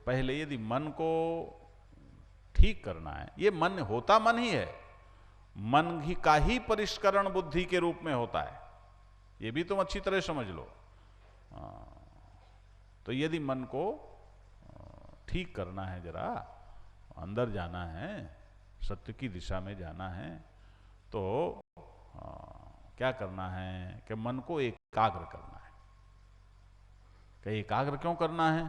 पहले यदि मन को ठीक करना है, ये मन होता मन ही है, मन ही का ही परिष्करण बुद्धि के रूप में होता है, ये भी तुम अच्छी तरह समझ लो। तो यदि मन को ठीक करना है, जरा अंदर जाना है, सत्य की दिशा में जाना है, तो क्या करना है कि मन को एकाग्र करना है। कि एकाग्र क्यों करना है?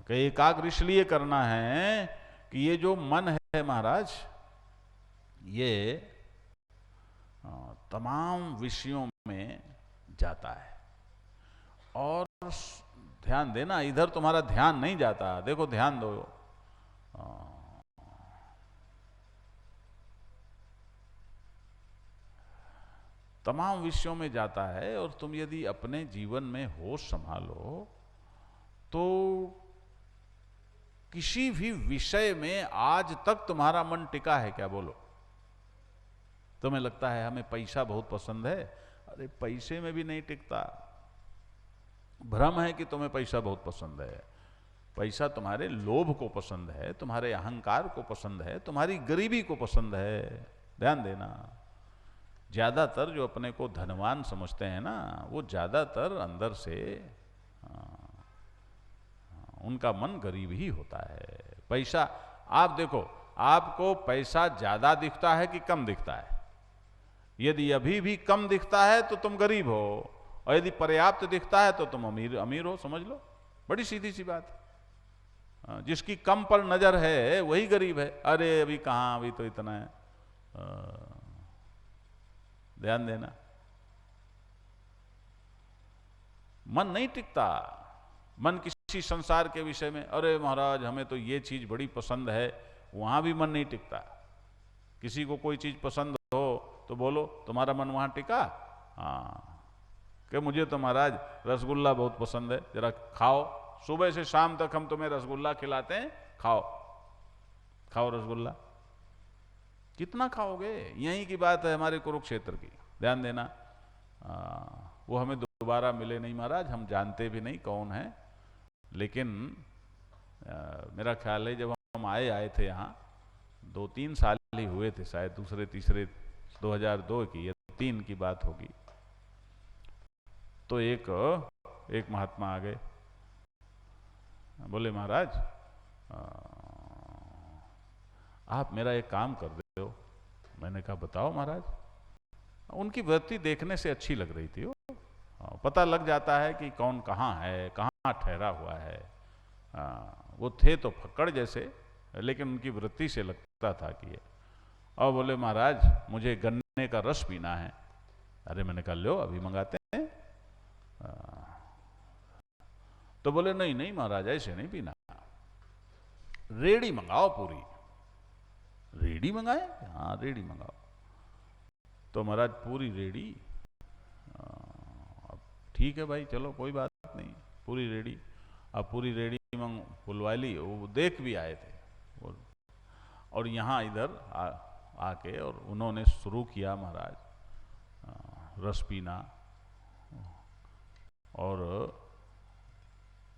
कि एकाग्र इसलिए करना है कि ये जो मन है महाराज, ये तमाम विषयों में जाता है। और ध्यान देना, इधर तुम्हारा ध्यान नहीं जाता, देखो ध्यान दो, तमाम विषयों में जाता है। और तुम यदि अपने जीवन में होश संभालो तो किसी भी विषय में आज तक तुम्हारा मन टिका है क्या? बोलो। तुम्हें लगता है हमें पैसा बहुत पसंद है, अरे पैसे में भी नहीं टिकता। भ्रम है कि तुम्हें पैसा बहुत पसंद है। पैसा तुम्हारे लोभ को पसंद है, तुम्हारे अहंकार को पसंद है, तुम्हारी गरीबी को पसंद है। ध्यान देना, ज्यादातर जो अपने को धनवान समझते हैं ना, वो ज्यादातर अंदर से उनका मन गरीब ही होता है। पैसा, आप देखो, आपको पैसा ज्यादा दिखता है कि कम दिखता है? यदि अभी भी कम दिखता है तो तुम गरीब हो, और यदि पर्याप्त दिखता है तो तुम अमीर हो, समझ लो। बड़ी सीधी सी बात है। जिसकी कम पर नजर है वही गरीब है। अरे अभी कहां, अभी तो इतना है। ध्यान देना, मन नहीं टिकता। मन किसी संसार के विषय में, अरे महाराज हमें तो ये चीज बड़ी पसंद है, वहां भी मन नहीं टिकता। किसी को कोई चीज पसंद हो तो बोलो, तुम्हारा मन वहां टिका? हाँ, कि मुझे तो महाराज रसगुल्ला बहुत पसंद है, जरा खाओ, सुबह से शाम तक हम तुम्हें रसगुल्ला खिलाते हैं, खाओ खाओ रसगुल्ला। कितना खाओगे? यहीं की बात है हमारे कुरुक्षेत्र की। ध्यान देना, वो हमें दोबारा मिले नहीं महाराज, हम जानते भी नहीं कौन है। लेकिन मेरा ख्याल है जब हम आए थे यहाँ, 2-3 साल ही हुए थे शायद, दूसरे तीसरे 2002 की या 3 की बात होगी। तो एक महात्मा आ गए, बोले महाराज आप मेरा एक काम कर दो। मैंने कहा बताओ महाराज। उनकी वृत्ति देखने से अच्छी लग रही थी, पता लग जाता है कि कौन कहाँ है, कहाँ ठहरा हुआ है। वो थे तो फक्कड़ जैसे, लेकिन उनकी वृत्ति से लगता था कि ये। और बोले महाराज मुझे गन्ने का रस पीना है। अरे मैंने कहा लो अभी मंगाते हैं। तो बोले नहीं नहीं महाराज ऐसे नहीं पीना, रेड़ी मंगाओ पूरी। रेड़ी मंगाए? हाँ रेड़ी मंगाओ। तो महाराज पूरी रेड़ी, ठीक है भाई चलो कोई बात नहीं, पूरी रेडी। अब पूरी रेडी बुलवा ली, वो देख भी आए थे और यहाँ इधर आके और उन्होंने शुरू किया महाराज रस पीना और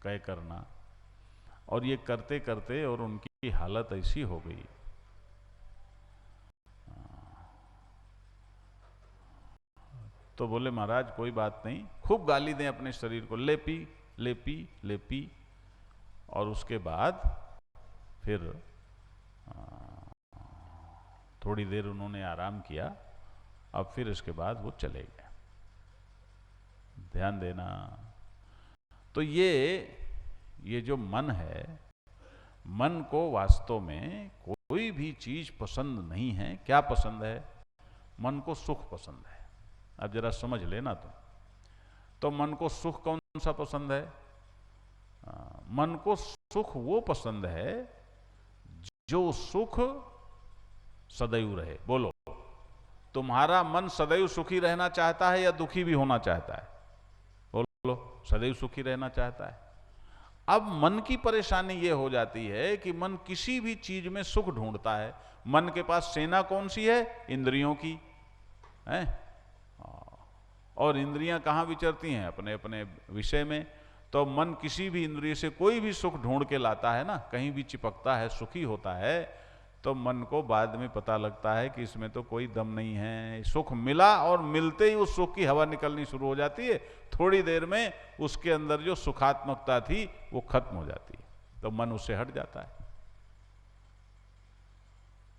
कह करना। और ये करते करते और उनकी हालत ऐसी हो गई, तो बोले महाराज कोई बात नहीं, खूब गाली दें अपने शरीर को, ले पी ले पी ले पी। और उसके बाद फिर थोड़ी देर उन्होंने आराम किया, अब फिर इसके बाद वो चले गए। ध्यान देना, तो ये जो मन है, मन को वास्तव में कोई भी चीज पसंद नहीं है। क्या पसंद है? मन को सुख पसंद है। अब जरा समझ लेना तो मन को सुख कौन सा पसंद है? मन को सुख वो पसंद है जो सुख सदैव रहे। बोलो, तुम्हारा मन सदैव सुखी रहना चाहता है या दुखी भी होना चाहता है? बोलो, सदैव सुखी रहना चाहता है। अब मन की परेशानी ये हो जाती है कि मन किसी भी चीज में सुख ढूंढता है। मन के पास सेना कौन सी है? इंद्रियों की है। और इंद्रियां कहां विचरती हैं? अपने अपने विषय में। तो मन किसी भी इंद्रिय से कोई भी सुख ढूंढ के लाता है ना, कहीं भी चिपकता है, सुखी होता है, तो मन को बाद में पता लगता है कि इसमें तो कोई दम नहीं है। सुख मिला और मिलते ही उस सुख की हवा निकलनी शुरू हो जाती है, थोड़ी देर में उसके अंदर जो सुखात्मकता थी वो खत्म हो जाती है, तो मन उससे हट जाता है,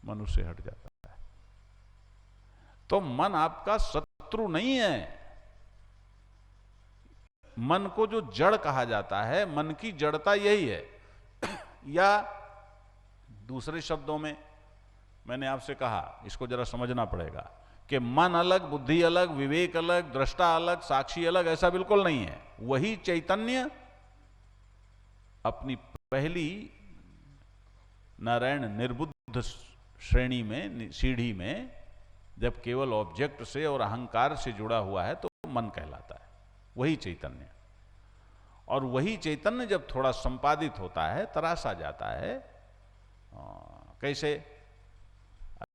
मन उससे हट जाता है। तो मन आपका शत्रु नहीं है। मन को जो जड़ कहा जाता है, मन की जड़ता यही है। या दूसरे शब्दों में मैंने आपसे कहा, इसको जरा समझना पड़ेगा कि मन अलग, बुद्धि अलग, विवेक अलग, दृष्टा अलग, साक्षी अलग, ऐसा बिल्कुल नहीं है। वही चैतन्य अपनी पहली नारायण निर्बुद्ध श्रेणी में, सीढ़ी में, जब केवल ऑब्जेक्ट से और अहंकार से जुड़ा हुआ है तो मन कहलाता है, वही चैतन्य। और वही चैतन्य जब थोड़ा संपादित होता है, तरासा जाता है, कैसे?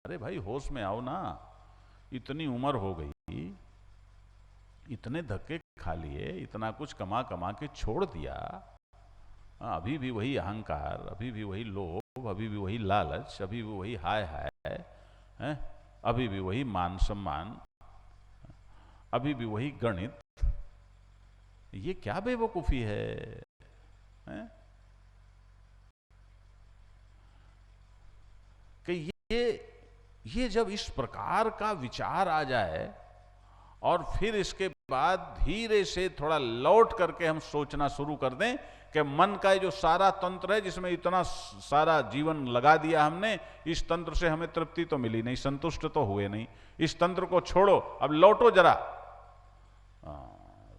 अरे भाई होश में आओ ना, इतनी उम्र हो गई, इतने धक्के खा लिए, इतना कुछ कमा कमा के छोड़ दिया, अभी भी वही अहंकार, अभी भी वही लोभ, अभी भी वही लालच, अभी भी वही हाय हाय है, अभी भी वही मान सम्मान, अभी भी वही गणित। ये क्या बेवकूफी है? कि ये जब इस प्रकार का विचार आ जाए और फिर इसके बाद धीरे से थोड़ा लौट करके हम सोचना शुरू कर दें कि मन का जो सारा तंत्र है, जिसमें इतना सारा जीवन लगा दिया हमने, इस तंत्र से हमें तृप्ति तो मिली नहीं, संतुष्ट तो हुए नहीं, इस तंत्र को छोड़ो, अब लौटो जरा,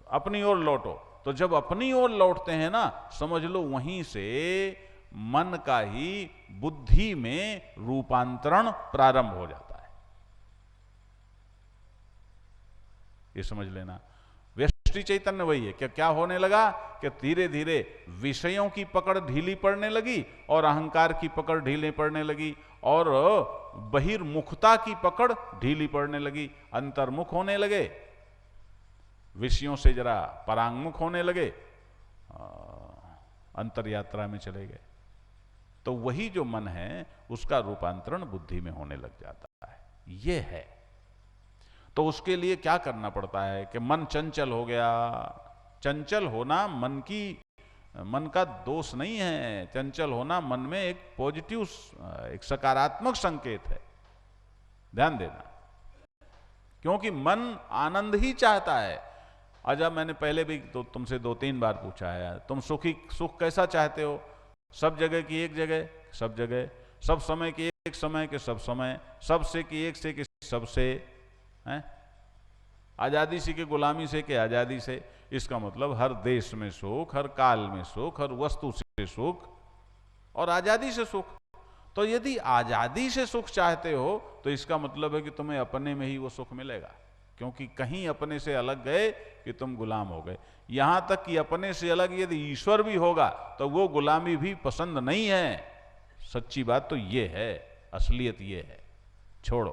अपनी ओर लौटो। तो जब अपनी ओर लौटते हैं ना, समझ लो वहीं से मन का ही बुद्धि में रूपांतरण प्रारंभ हो जाता है। ये समझ लेना, व्यष्टि चैतन्य वही है। क्या होने लगा कि धीरे धीरे विषयों की पकड़ ढीली पड़ने लगी और अहंकार की पकड़ ढीली पड़ने लगी और बहिर्मुखता की पकड़ ढीली पड़ने लगी, अंतर्मुख होने लगे, विषयों से जरा परांगमुख होने लगे, अंतर यात्रा में चले गए। तो वही जो मन है उसका रूपांतरण बुद्धि में होने लग जाता है। ये है। तो उसके लिए क्या करना पड़ता है कि मन चंचल हो गया। चंचल होना मन का दोष नहीं है, चंचल होना मन में एक पॉजिटिव, एक सकारात्मक संकेत है, ध्यान देना। क्योंकि मन आनंद ही चाहता है। अच्छा, मैंने पहले भी तो तुमसे 2-3 बार पूछा है, तुम सुख कैसा चाहते हो? सब जगह की एक जगह, सब जगह, सब समय की एक समय के सब समय, सबसे की एक से कि सबसे, हैं? आजादी से कि गुलामी से कि आजादी से। इसका मतलब हर देश में सुख, हर काल में सुख, हर वस्तु से सुख और आजादी से सुख। तो यदि आजादी से सुख चाहते हो तो इसका मतलब है कि तुम्हें अपने में ही वो सुख मिलेगा, क्योंकि कहीं अपने से अलग गए कि तुम गुलाम हो गए। यहां तक कि अपने से अलग यदि ईश्वर भी होगा तो वो गुलामी भी पसंद नहीं है। सच्ची बात तो ये है, असलियत ये है। छोड़ो,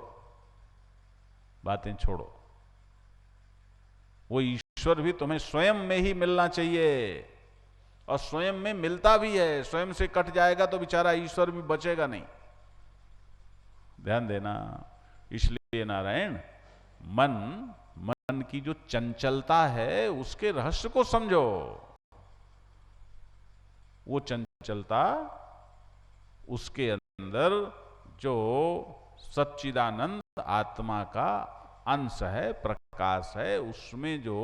बातें छोड़ो। वो ईश्वर भी तुम्हें स्वयं में ही मिलना चाहिए, और स्वयं में मिलता भी है। स्वयं से कट जाएगा तो बेचारा ईश्वर भी बचेगा नहीं। ध्यान देना। इसलिए नारायण, मन की जो चंचलता है उसके रहस्य को समझो। वो चंचलता, उसके अंदर जो सच्चिदानंद आत्मा का अंश है, प्रकाश है, उसमें जो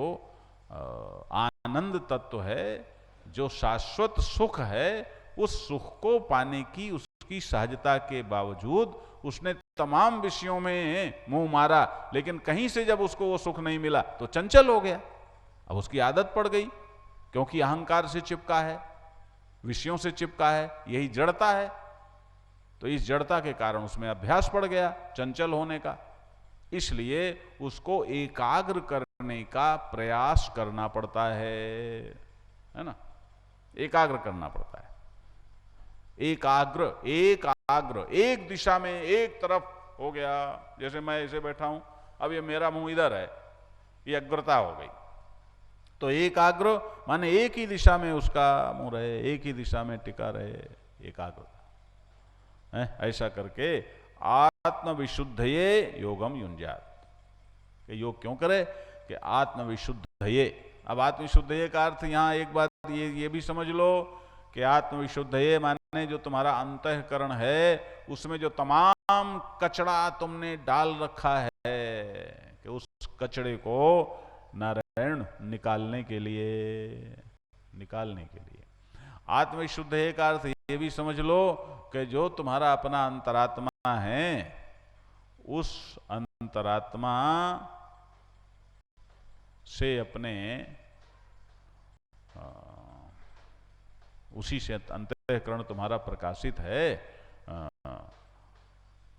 आनंद तत्व है, जो शाश्वत सुख है, उस सुख को पाने की उसकी सहजता के बावजूद उसने तमाम विषयों में मुंह मारा, लेकिन कहीं से जब उसको वो सुख नहीं मिला तो चंचल हो गया। अब उसकी आदत पड़ गई, क्योंकि अहंकार से चिपका है, विषयों से चिपका है, यही जड़ता है। तो इस जड़ता के कारण उसमें अभ्यास पड़ गया चंचल होने का। इसलिए उसको एकाग्र करने का प्रयास करना पड़ता है ना? एकाग्र करना पड़ता है। एकाग्र एक दिशा में, एक तरफ हो गया। जैसे मैं ऐसे बैठा हूं, अब ये मेरा मुंह इधर है, ये अग्रता हो गई। तो एकाग्र माने एक ही दिशा में उसका मुंह रहे, एक ही दिशा में टिका रहे, एकाग्रता है। ऐसा करके आत्मविशुद्धये योगम युंजात। योग क्यों करे कि आत्मविशुद्धये। अब आत्मविशुद्धये का अर्थ यहां एक बात ये भी समझ लो कि आत्मविशुद्धये माने जो तुम्हारा अंतःकरण है उसमें जो तमाम कचड़ा तुमने डाल रखा है कि उस कचड़े को नारायण निकालने के लिए आत्मविशुद्धये का अर्थ ये भी समझ लो कि जो तुम्हारा अपना अंतरात्मा है उस अंतरात्मा से अपने उसी से अंतःकरण तुम्हारा प्रकाशित है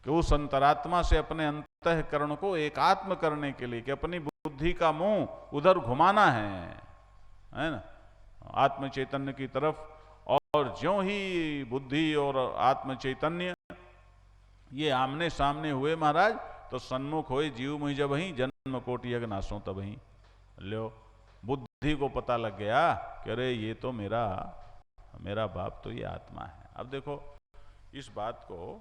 कि उस अंतरात्मा से अपने अंतःकरण को एकात्म करने के लिए कि अपनी बुद्धि का मुंह उधर घुमाना है ना, आत्म चैतन्य की तरफ। और ज्यों ही बुद्धि और आत्म चैतन्य ये आमने सामने हुए महाराज, तो सन्मुख होए जीव मुहि जब ही जन्म कोटि यज्ञ नासों तब ही। लो बुद्धि को पता लग गया कि अरे ये तो मेरा बाप तो ये आत्मा है। अब देखो इस बात को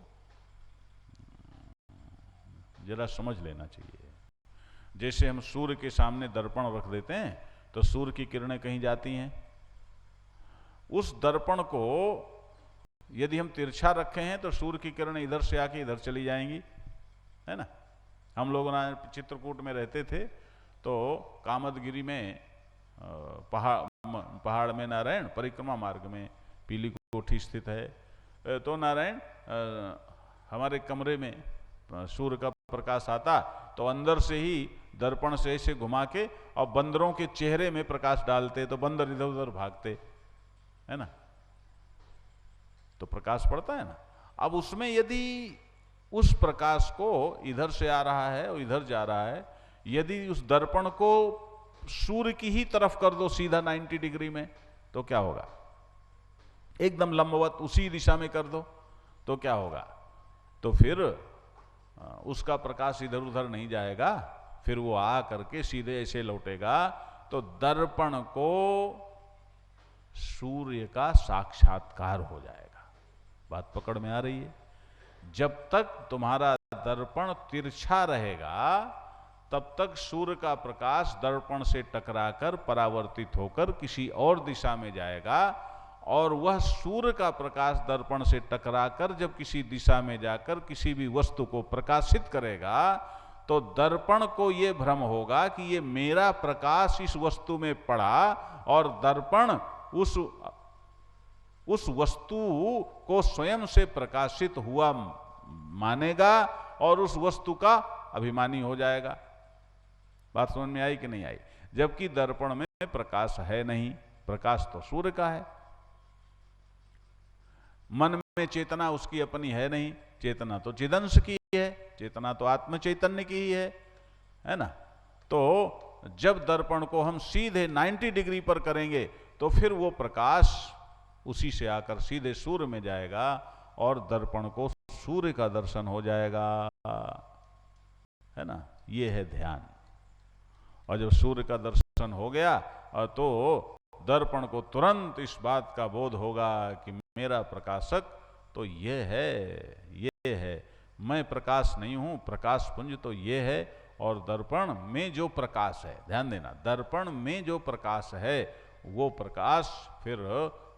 जरा समझ लेना चाहिए। जैसे हम सूर्य के सामने दर्पण रख देते हैं तो सूर्य की किरणें कहीं जाती हैं, उस दर्पण को यदि हम तिरछा रखे हैं तो सूर्य की किरणें इधर से आके इधर चली जाएंगी, है ना। हम लोग ना चित्रकूट में रहते थे तो कामदगिरी में पहाड़ में नारायण परिक्रमा मार्ग में पीली कोठी स्थित है। तो नारायण हमारे कमरे में सूर्य का प्रकाश आता तो अंदर से ही दर्पण से ऐसे घुमा के और बंदरों के चेहरे में प्रकाश डालते तो बंदर इधर उधर भागते, है ना, तो प्रकाश पड़ता है ना। अब उसमें यदि उस प्रकाश को इधर से आ रहा है और इधर जा रहा है, यदि उस दर्पण को सूर्य की ही तरफ कर दो सीधा 90 डिग्री में तो क्या होगा, एकदम लंबवत उसी दिशा में कर दो तो क्या होगा, तो फिर उसका प्रकाश इधर उधर नहीं जाएगा, फिर वो आ करके सीधे ऐसे लौटेगा। तो दर्पण को सूर्य का साक्षात्कार हो जाएगा। बात पकड़ में आ रही है। जब तक तुम्हारा दर्पण तिरछा रहेगा तब तक सूर्य का प्रकाश दर्पण से टकराकर परावर्तित होकर किसी और दिशा में जाएगा, और वह सूर्य का प्रकाश दर्पण से टकराकर जब किसी दिशा में जाकर किसी भी वस्तु को प्रकाशित करेगा तो दर्पण को यह भ्रम होगा कि ये मेरा प्रकाश इस वस्तु में पड़ा, और दर्पण उस वस्तु को स्वयं से प्रकाशित हुआ मानेगा और उस वस्तु का अभिमानी हो जाएगा। बात समझ में आई कि नहीं आई? जबकि दर्पण में प्रकाश है नहीं, प्रकाश तो सूर्य का है। मन में चेतना उसकी अपनी है नहीं, चेतना तो चिदंश की है, चेतना तो आत्म चैतन्य की ही है ना। तो जब दर्पण को हम सीधे 90 डिग्री पर करेंगे तो फिर वो प्रकाश उसी से आकर सीधे सूर्य में जाएगा और दर्पण को सूर्य का दर्शन हो जाएगा, है ना। ये है ध्यान। और जब सूर्य का दर्शन हो गया तो दर्पण को तुरंत इस बात का बोध होगा कि मेरा प्रकाशक तो ये है, मैं प्रकाश नहीं हूं, प्रकाश पुंज तो ये है। और दर्पण में जो प्रकाश है, ध्यान देना, दर्पण में जो प्रकाश है वो प्रकाश फिर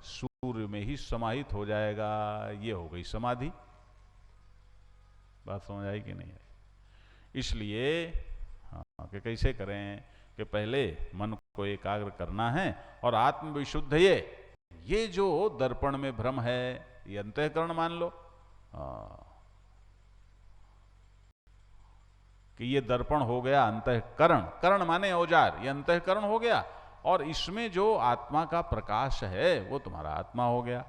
सूर्य में ही समाहित हो जाएगा। ये हो गई समाधि। बात समझ आई कि नहीं आई? इसलिए कि कैसे करें कि पहले मन को एकाग्र करना है और आत्मविशुद्ध ये जो दर्पण में भ्रम है ये अंतःकरण मान लो कि ये दर्पण हो गया अंतःकरण, करण माने औजार, ये अंतःकरण हो गया। और इसमें जो आत्मा का प्रकाश है वो तुम्हारा आत्मा हो गया।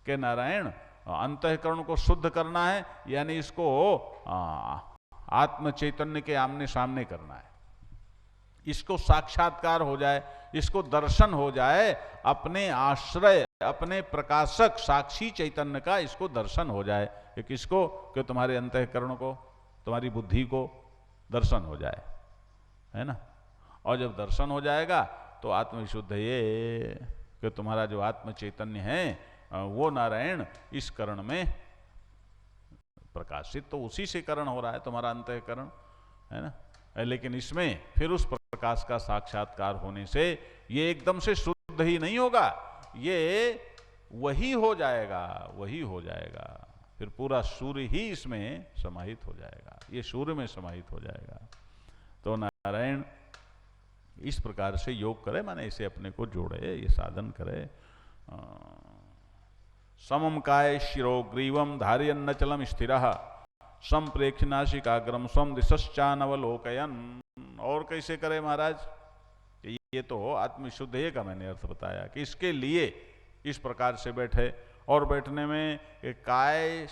कि नारायण अंतःकरण को शुद्ध करना है यानी इसको आत्म चैतन्य के आमने सामने करना है, इसको साक्षात्कार हो जाए, इसको दर्शन हो जाए, अपने आश्रय अपने प्रकाशक साक्षी चैतन्य का इसको दर्शन हो जाए। कि किसको? कि तुम्हारे अंतःकरण को, तुम्हारी बुद्धि को दर्शन हो जाए, है ना। और जब दर्शन हो जाएगा तो आत्मविशुद्ध ये कि तुम्हारा जो आत्म चैतन्य है वो नारायण इस करण में प्रकाशित, तो उसी से करण हो रहा है तुम्हारा अंतःकरण, है ना। लेकिन इसमें फिर उस प्रकाश का साक्षात्कार होने से ये एकदम से शुद्ध ही नहीं होगा, ये वही हो जाएगा, वही हो जाएगा, फिर पूरा सूर्य ही इसमें समाहित हो जाएगा, ये सूर्य में समाहित हो जाएगा। तो नारायण इस प्रकार से योग करे, माने इसे अपने को जोड़े, ये साधन करे। समम काय शिरो ग्रीवम धारयन्नचलम स्थिरः संप्रेक्ष नासिकाग्रम स्वम दिशश्चानवलोकयन। और कैसे करे महाराज? ये तो आत्मशुद्धि का मैंने अर्थ बताया कि इसके लिए इस प्रकार से बैठे, और बैठने में काय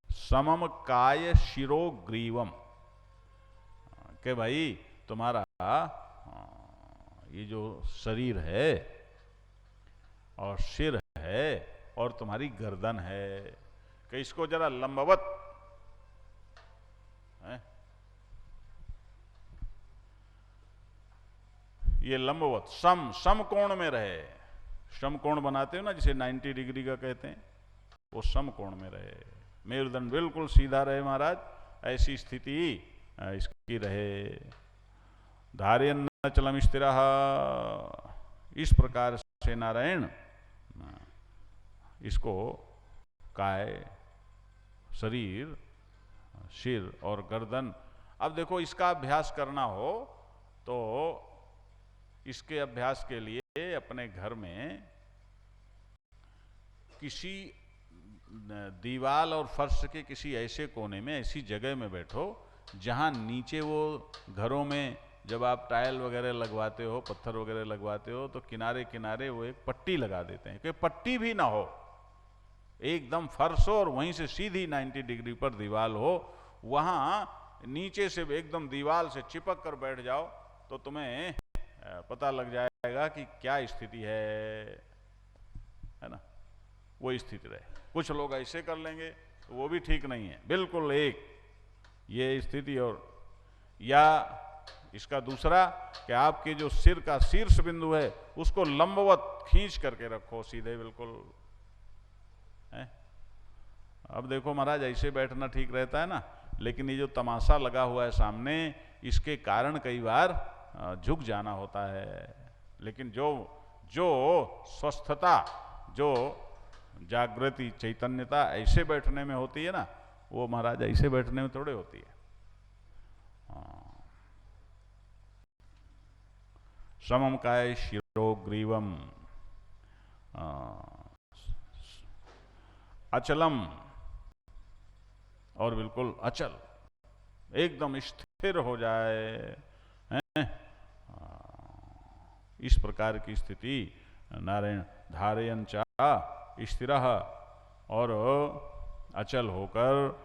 समम काय शिरो ग्रीवम, के भाई तुम्हारा ये जो शरीर है और सिर है और तुम्हारी गर्दन है, कि इसको जरा लंबवत है, ये लंबवत सम कोण में रहे। सम कोण बनाते हो ना, जिसे 90 डिग्री का कहते हैं, वो सम कोण में रहे, मेरुदंड बिल्कुल सीधा रहे महाराज, ऐसी स्थिति इसकी रहे। धारयन्नचलम स्थिरः, इस प्रकार से नारायण इसको काय, शरीर, सिर और गर्दन। अब देखो इसका अभ्यास करना हो तो इसके अभ्यास के लिए अपने घर में किसी दीवार और फर्श के किसी ऐसे कोने में, ऐसी जगह में बैठो जहां नीचे वो घरों में जब आप टाइल वगैरह लगवाते हो, पत्थर वगैरह लगवाते हो, तो किनारे किनारे वो एक पट्टी लगा देते हैं कि पट्टी भी ना हो, एकदम फर्श हो और वहीं से सीधी 90 डिग्री पर दीवार हो, वहां नीचे से एकदम दीवार से चिपक कर बैठ जाओ तो तुम्हें पता लग जाएगा कि क्या स्थिति है ना, वो स्थिति रहे। कुछ लोग ऐसे कर लेंगे तो वो भी ठीक नहीं है, बिल्कुल एक ये स्थिति। और या इसका दूसरा कि आपके जो सिर का शीर्ष बिंदु है उसको लंबवत खींच करके रखो, सीधे बिल्कुल है। अब देखो महाराज, ऐसे बैठना ठीक रहता है ना, लेकिन ये जो तमाशा लगा हुआ है सामने, इसके कारण कई बार झुक जाना होता है। लेकिन जो स्वस्थता, जो जागृति, चैतन्यता ऐसे बैठने में होती है ना, वो महाराज ऐसे बैठने में थोड़े होती है। समम काय शिरो ग्रीवम अचलम, और बिल्कुल अचल, एकदम स्थिर हो जाए, हैं? इस प्रकार की स्थिति नारायण धारयन चा स्थिरः, और अचल होकर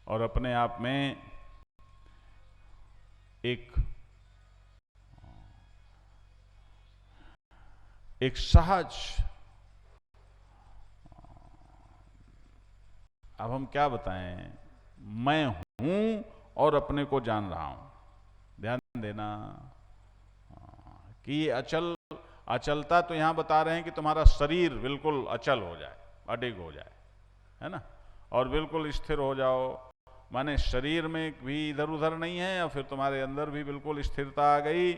और अपने आप में एक सहज, अब हम क्या बताएं, मैं हूं और अपने को जान रहा हूं। ध्यान देना कि ये अचलता तो यहां बता रहे हैं कि तुम्हारा शरीर बिल्कुल अचल हो जाए, अडिग हो जाए, है ना, और बिल्कुल स्थिर हो जाओ, माने शरीर में भी इधर उधर नहीं है और फिर तुम्हारे अंदर भी बिल्कुल स्थिरता आ गई,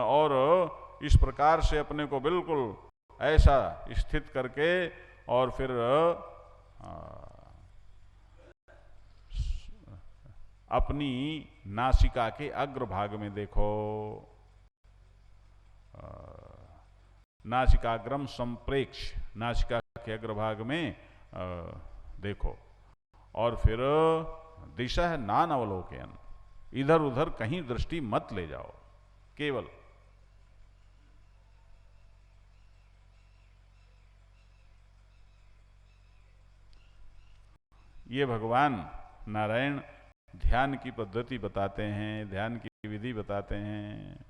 और इस प्रकार से अपने को बिल्कुल ऐसा स्थित करके, और फिर अपनी नासिका के अग्रभाग में देखो, नासिकाग्रम संप्रेक्ष, नासिका के अग्रभाग में देखो, और फिर दिशा नानवलोकयन, इधर उधर कहीं दृष्टि मत ले जाओ, केवल ये भगवान नारायण ध्यान की पद्धति बताते हैं, ध्यान की विधि बताते हैं।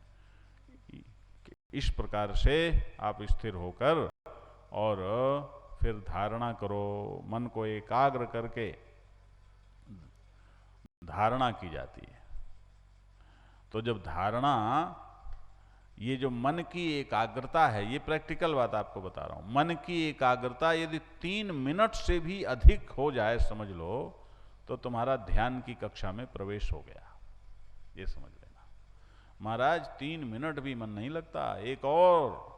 इस प्रकार से आप स्थिर होकर और फिर धारणा करो, मन को एकाग्र करके धारणा की जाती है। तो जब धारणा, ये जो मन की एकाग्रता है, ये प्रैक्टिकल बात आपको बता रहा हूं, मन की एकाग्रता यदि 3 मिनट से भी अधिक हो जाए, समझ लो, तो तुम्हारा ध्यान की कक्षा में प्रवेश हो गया, ये समझ लेना। महाराज 3 मिनट भी मन नहीं लगता। एक और,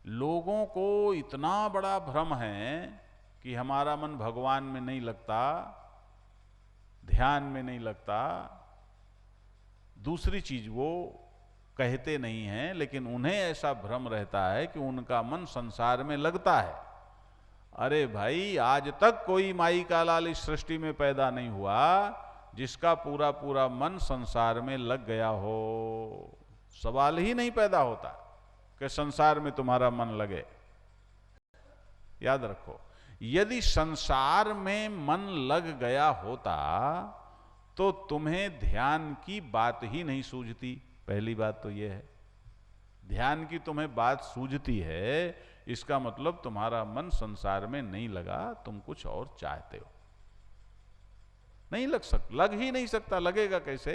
लोगों को इतना बड़ा भ्रम है कि हमारा मन भगवान में नहीं लगता, ध्यान में नहीं लगता, दूसरी चीज वो कहते नहीं हैं, लेकिन उन्हें ऐसा भ्रम रहता है कि उनका मन संसार में लगता है। अरे भाई, आज तक कोई माई का लाल इस सृष्टि में पैदा नहीं हुआ जिसका पूरा पूरा मन संसार में लग गया हो। सवाल ही नहीं पैदा होता कि संसार में तुम्हारा मन लगे। याद रखो, यदि संसार में मन लग गया होता तो तुम्हें ध्यान की बात ही नहीं सूझती। पहली बात तो यह है, ध्यान की तुम्हें बात सूझती है, इसका मतलब तुम्हारा मन संसार में नहीं लगा, तुम कुछ और चाहते हो। नहीं लग ही नहीं सकता। लगेगा कैसे?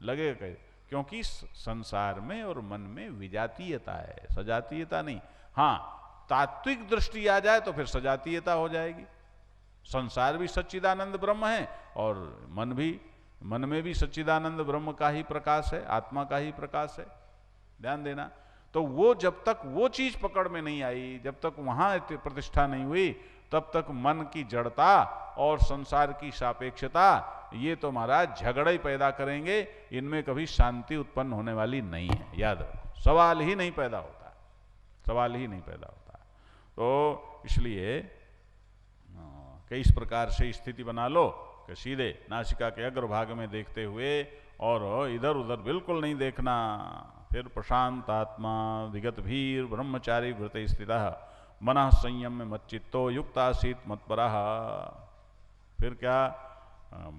लगेगा कैसे? क्योंकि संसार में और मन में विजातीयता है, सजातीयता नहीं। हां, तात्विक दृष्टि आ जाए तो फिर सजातीयता हो जाएगी। संसार भी सच्चिदानंद ब्रह्म है और मन में भी सच्चिदानंद ब्रह्म का ही प्रकाश है, आत्मा का ही प्रकाश है। ध्यान देना। तो वो जब तक वो चीज पकड़ में नहीं आई, जब तक वहां प्रतिष्ठा नहीं हुई, तब तक मन की जड़ता और संसार की सापेक्षता, ये तो महाराज झगड़े ही पैदा करेंगे, इनमें कभी शांति उत्पन्न होने वाली नहीं है। याद रखो, सवाल ही नहीं पैदा होता, सवाल ही नहीं पैदा होता। तो इसलिए कि इस प्रकार से स्थिति बना लो कि सीधे नासिका के अग्रभाग में देखते हुए और इधर उधर बिल्कुल नहीं देखना। फिर प्रशांत आत्मा विगत भीर ब्रह्मचारी व्रत स्थितः मनः संयम में मच्चित्तो युक्त आसीत मत्परः। फिर क्या?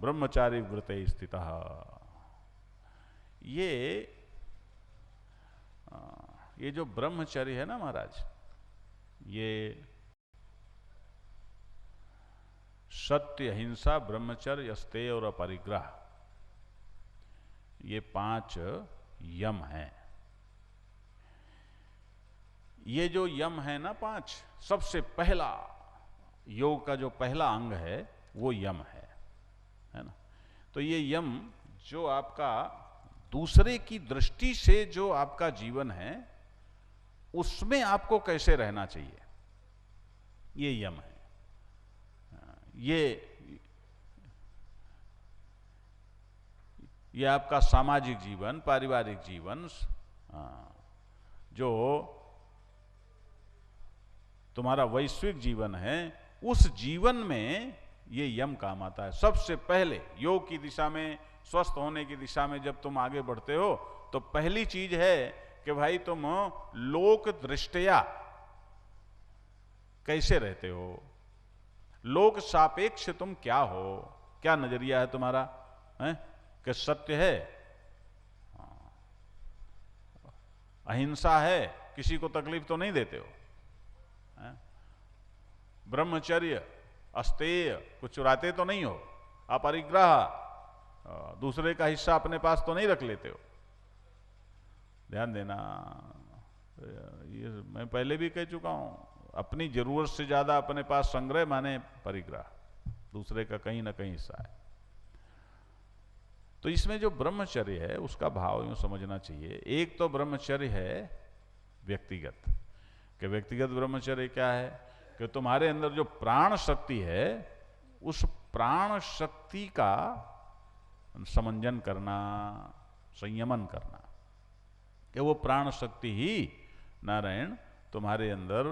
ब्रह्मचारी व्रत स्थितः। ये जो ब्रह्मचर्य है ना महाराज, ये सत्य, अहिंसा, ब्रह्मचर्य, अस्तेय और अपरिग्रह, ये 5 यम हैं। ये जो यम है ना 5, सबसे पहला योग का जो पहला अंग है वो यम है ना। तो ये यम जो आपका दूसरे की दृष्टि से जो आपका जीवन है उसमें आपको कैसे रहना चाहिए, ये यम है। ये आपका सामाजिक जीवन, पारिवारिक जीवन, जो तुम्हारा वैश्विक जीवन है, उस जीवन में ये यम काम आता है। सबसे पहले योग की दिशा में, स्वस्थ होने की दिशा में जब तुम आगे बढ़ते हो तो पहली चीज है कि भाई तुम लोक दृष्टया कैसे रहते हो, लोक सापेक्ष तुम क्या हो, क्या नजरिया है तुम्हारा, है कि सत्य है, अहिंसा है, किसी को तकलीफ तो नहीं देते हो, ब्रह्मचर्य, अस्तेय, कुछ चुराते तो नहीं हो, अपरिग्रह, दूसरे का हिस्सा अपने पास तो नहीं रख लेते हो। ध्यान देना, ये मैं पहले भी कह चुका हूं, अपनी जरूरत से ज्यादा अपने पास संग्रह माने परिग्रह, दूसरे का कहीं ना कहीं हिस्सा है। तो इसमें जो ब्रह्मचर्य है उसका भाव यूं समझना चाहिए। एक तो ब्रह्मचर्य है व्यक्तिगत, कि व्यक्तिगत ब्रह्मचर्य क्या है कि तुम्हारे अंदर जो प्राण शक्ति है उस प्राण शक्ति का समंजन करना, संयमन करना, कि वो प्राण शक्ति ही नारायण तुम्हारे अंदर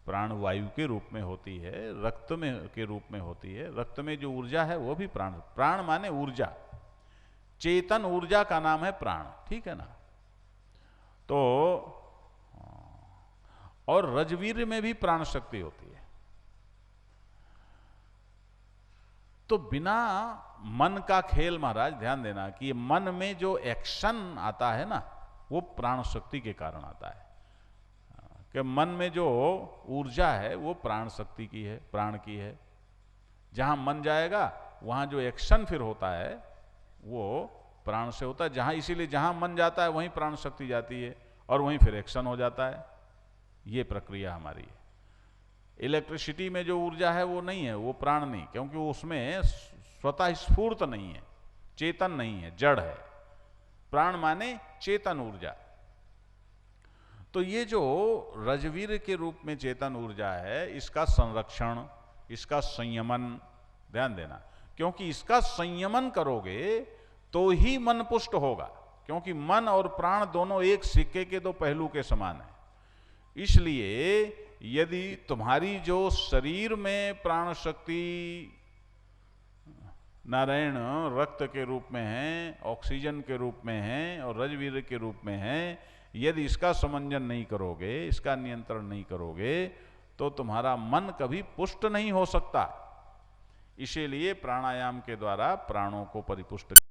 प्राण वायु के रूप में होती है, रक्त में के रूप में होती है। रक्त में जो ऊर्जा है वो भी प्राण, प्राण माने ऊर्जा, चेतन ऊर्जा का नाम है प्राण, ठीक है ना। तो और रजवीर में भी प्राण शक्ति होती है। तो बिना मन का खेल महाराज, ध्यान देना कि मन में जो एक्शन आता है ना वो प्राण शक्ति के कारण आता है। कि मन में जो ऊर्जा है वो प्राण शक्ति की है, प्राण की है। जहां मन जाएगा वहां जो एक्शन फिर होता है वो प्राण से होता है। जहां, इसीलिए जहां मन जाता है वहीं प्राण शक्ति जाती है और वहीं फिर एक्शन हो जाता है। ये प्रक्रिया हमारी है। इलेक्ट्रिसिटी में जो ऊर्जा है वो नहीं है, वो प्राण नहीं, क्योंकि उसमें स्वतः स्फूर्त नहीं है, चेतन नहीं है, जड़ है। प्राण माने चेतन ऊर्जा। तो ये जो रजवीर के रूप में चेतन ऊर्जा है, इसका संरक्षण, इसका संयमन, ध्यान देना, क्योंकि इसका संयमन करोगे तो ही मन पुष्ट होगा, क्योंकि मन और प्राण दोनों एक सिक्के के दो पहलू के समान है। इसलिए यदि तुम्हारी जो शरीर में प्राण शक्ति नारायण रक्त के रूप में है, ऑक्सीजन के रूप में है और रजवीर के रूप में है, यदि इसका समंजन नहीं करोगे, इसका नियंत्रण नहीं करोगे, तो तुम्हारा मन कभी पुष्ट नहीं हो सकता। इसीलिए प्राणायाम के द्वारा प्राणों को परिपुष्ट